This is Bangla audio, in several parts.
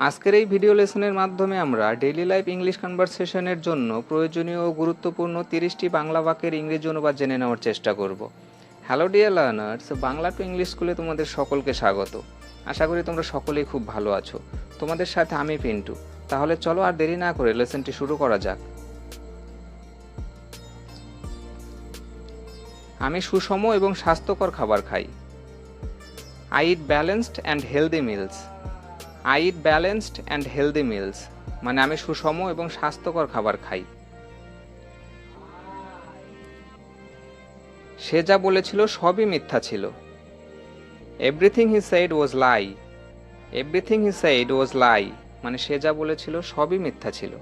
আজকের এই ভিডিও লেসনের মাধ্যমে আমরা ডেইলি লাইফ ইংলিশ কনভারসেশনের জন্য প্রয়োজনীয় ও গুরুত্বপূর্ণ 30টি বাংলা বাক্যের ইংরেজি অনুবাদ জেনে নেওয়ার চেষ্টা করব। Hello dear learners, Bangla to English স্কুলে তোমাদের সকলকে স্বাগত। আশা করি তোমরা সকলেই খুব ভালো আছো। তোমাদের সাথে আমি পিন্টু। তাহলে চলো আর দেরি না করে লেসনটি শুরু করা যাক। আমি সুষম এবং স্বাস্থ্যকর খাবার খাই। I eat balanced and healthy meals. I eat balanced and healthy meals. মানে আমি সুষম এবং স্বাস্থ্যকর খাবার খাই। সে যা বলেছিল সবই মিথ্যা ছিল। Everything he said was lie. Everything he said was lie. মানে সে যা বলেছিল সবই মিথ্যা ছিল।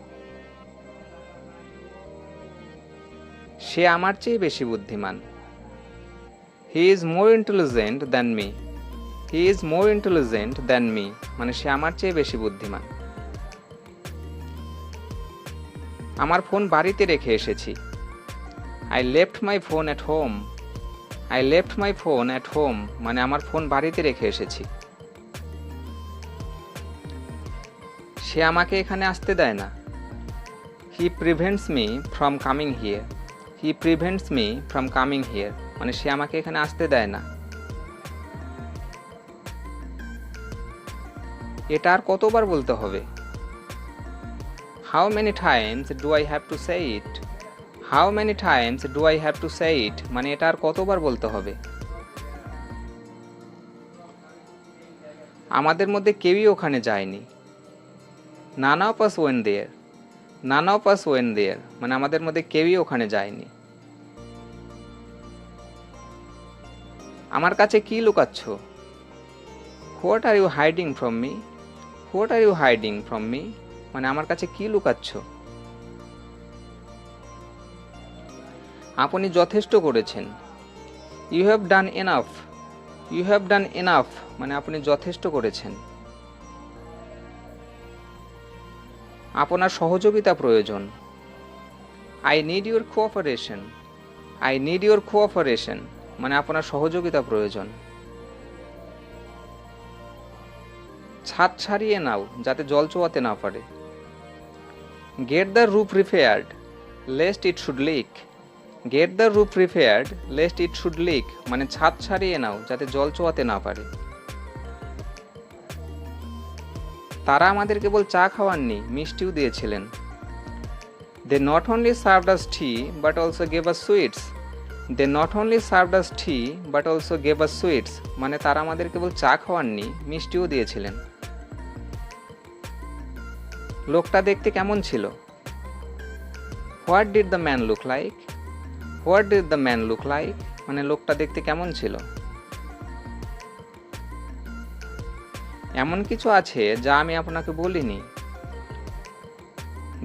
সে আমার চেয়ে বেশি বুদ্ধিমান। He is more intelligent than me. He is more intelligent than me. মানে সে আমার চেয়ে বেশি বুদ্ধিমান। আমার ফোন বাড়িতে রেখে এসেছি। I left my phone at home. I left my phone at home. মানে আমার ফোন বাড়িতে রেখে এসেছি। সে আমাকে এখানে আসতে দেয় না। He prevents me from coming here. He prevents me from coming here. মানে সে আমাকে এখানে আসতে দেয় না। এটা আর কতবার বলতে হবে? How many times do I have to say it? How many times do I have to say it? মানে এটা আর কতবার বলতে হবে? আমাদের মধ্যে কেউই ওখানে যায়নি। None of us went there. None of us went there. মানে আমাদের মধ্যে কেউই ওখানে যায়নি। আমার কাছে কি লুকাচ্ছ? What are you hiding from me? What are you hiding from me? মানে আমার কাছে কি লুকাচ্ছ? আপনি যথেষ্ট করেছেন। You have done enough. You have done enough. মানে আপনি যথেষ্ট করেছেন। আপনার সহযোগিতা প্রয়োজন। I need your cooperation. I need your cooperation. মানে আপনার সহযোগিতা প্রয়োজন। ছাদ ছাড়িয়ে নাও যাতে জল চোয়াতে না পারে। Get the roof repaired lest it should leak. Get the roof repaired lest it should leak. মানে ছাদ ছাড়িয়ে নাও যাতে জল চোয়াতে না পারে। তারা আমাদের কেবল চা খাওয়াননি, মিষ্টিও দিয়েছিলেন। They not only served us tea but also gave us sweets. They not only served us tea but also gave us sweets. মানে তারা আমাদের কেবল চা খাওয়াননি, মিষ্টিও দিয়েছিলেন। লোকটা দেখতে কেমন ছিল? What did the man look like? What did the man look like? মানে লোকটা দেখতে কেমন ছিল? এমন কিছু আছে যা আমি আপনাকে বলিনি।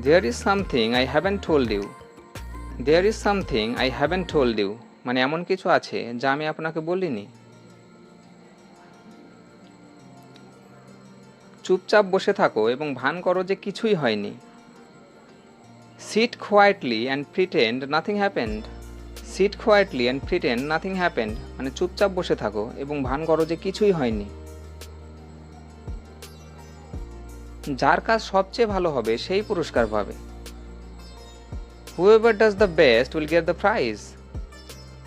There is something I haven't told you. There is something I haven't told you. মানে এমন কিছু আছে যা আমি আপনাকে বলিনি। চুপচাপ বসে থাকো এবং ভান করো যে কিছুই হয়নি। Sit quietly and pretend nothing happened. Sit quietly and pretend nothing happened. মানে চুপচাপ বসে থাকো এবং ভান করো যে কিছুই হয়নি। যার কাজ সবচেয়ে ভালো হবে সেই পুরস্কার পাবে। Whoever does the best will get the prize.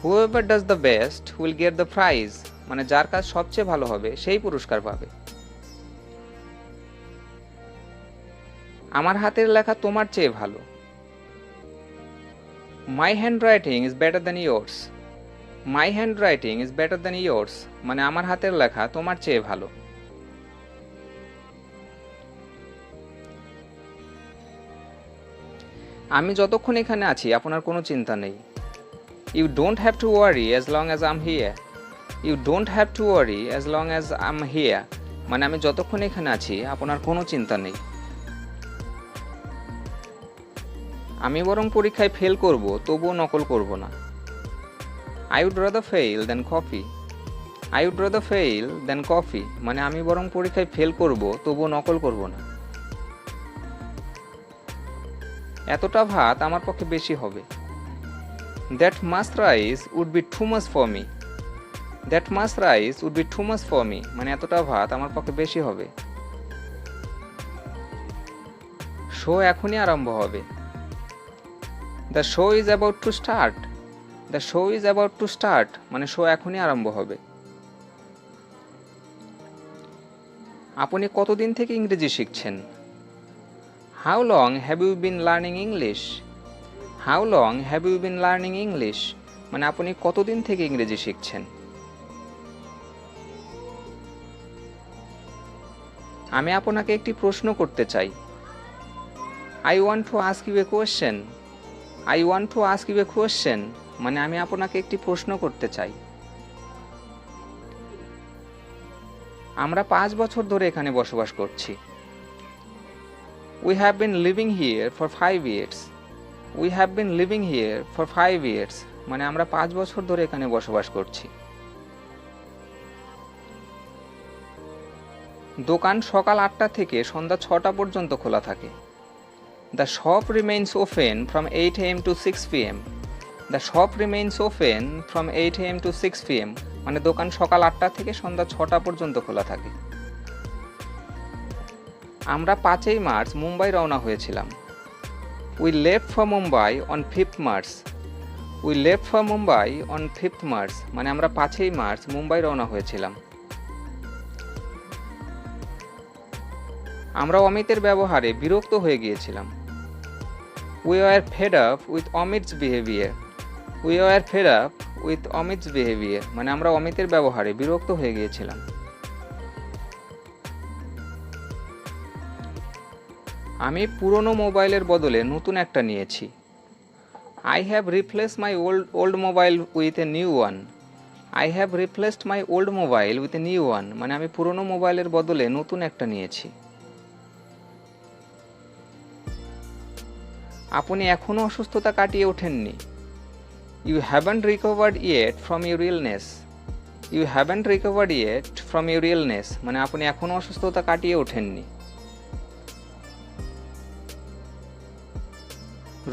Whoever does the best will get the prize. মানে যার কাজ সবচেয়ে ভালো হবে সেই পুরস্কার পাবে। আমার হাতের লেখা তোমার চেয়ে ভালো। My handwriting is better than yours. My handwriting is better than yours. মানে আমার হাতের লেখা তোমার চেয়ে ভালো। আমি যতক্ষণ এখানে আছি আপনার কোনো চিন্তা নেই। You don't have to worry as long as I'm here. You don't have to worry as long as I'm here. মানে আমি যতক্ষণ এখানে আছি আপনার কোনো চিন্তা নেই। আমি বরং পরীক্ষায় ফেল করব, তবুও নকল করব না। I would rather fail than copy. I would rather fail than copy. মানে আমি বরং পরীক্ষায় ফেল করব, তবুও নকল করব না। এতটা ভাত আমার পক্ষে বেশি হবে। That much rice would be too much for me. That much rice would be too much for me. মানে এতটা ভাত আমার পক্ষে বেশি হবে। শো এখনই আরম্ভ হবে। The show is about to start. The show is about to start মানে শো এখনই আরম্ভ হবে। আপনি কতদিন থেকে ইংরেজি শিখছেন? How long have you been learning English? How long have you been learning English মানে আপনি কতদিন থেকে ইংরেজি শিখছেন? আমি আপনাকে একটি প্রশ্ন করতে চাই। I want to ask you a question. I want to ask you a question মানে আমি আপনাকে একটি প্রশ্ন করতে চাই। আমরা 5 বছর ধরে এখানে বসবাস করছি। We have been living here for 5 years. We have been living here for 5 years মানে আমরা 5 বছর ধরে এখানে বসবাস করছি। দোকান সকাল 8টা থেকে সন্ধ্যা 6টা পর্যন্ত খোলা থাকে। The shop remains open from 8 AM to 6 PM। The shop remains open from 8 AM to 6 PM মানে দোকান সকাল 8টা থেকে সন্ধ্যা 6টা পর্যন্ত খোলা থাকে। আমরা 5ই মার্চ মুম্বাই রওনা হয়েছিলাম। We left for Mumbai on 5th March. We left for Mumbai on 5th March মানে আমরা 5ই মার্চ মুম্বাই রওনা হয়েছিলাম। আমরা অমিতের ব্যবহারে বিরক্ত হয়ে গিয়েছিলাম। We were fed up with Amit's behaviour. We were fed up with Amit's behaviour মানে আমরা অমিতের ব্যবহারে বিরক্ত হয়ে গিয়েছিলাম। আমি পুরনো মোবাইলের বদলে নতুন একটা নিয়েছি। I have replaced my old mobile with a new one. I have replaced my old mobile with a new one মানে আমি পুরনো মোবাইলের বদলে নতুন একটা নিয়েছি। আপনি এখনও অসুস্থতা কাটিয়ে ওঠেননি। You haven't recovered yet from your illness. You haven't recovered yet from your illness মানে আপনি এখনও অসুস্থতা কাটিয়ে ওঠেননি।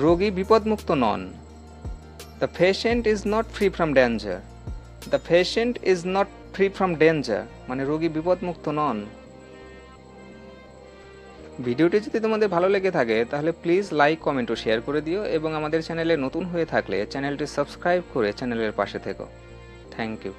রোগী বিপদমুক্ত নন। The patient is not free from danger. The patient is not free from danger মানে রোগী বিপদমুক্ত নন। ভিডিওটি যদি তোমাদের ভালো লেগে থাকে তাহলে প্লিজ লাইক, কমেন্ট ও শেয়ার করে দিও এবং আমাদের চ্যানেলে নতুন হয়ে থাকলে চ্যানেলটি সাবস্ক্রাইব করে চ্যানেলের পাশে থেকো। Thank you.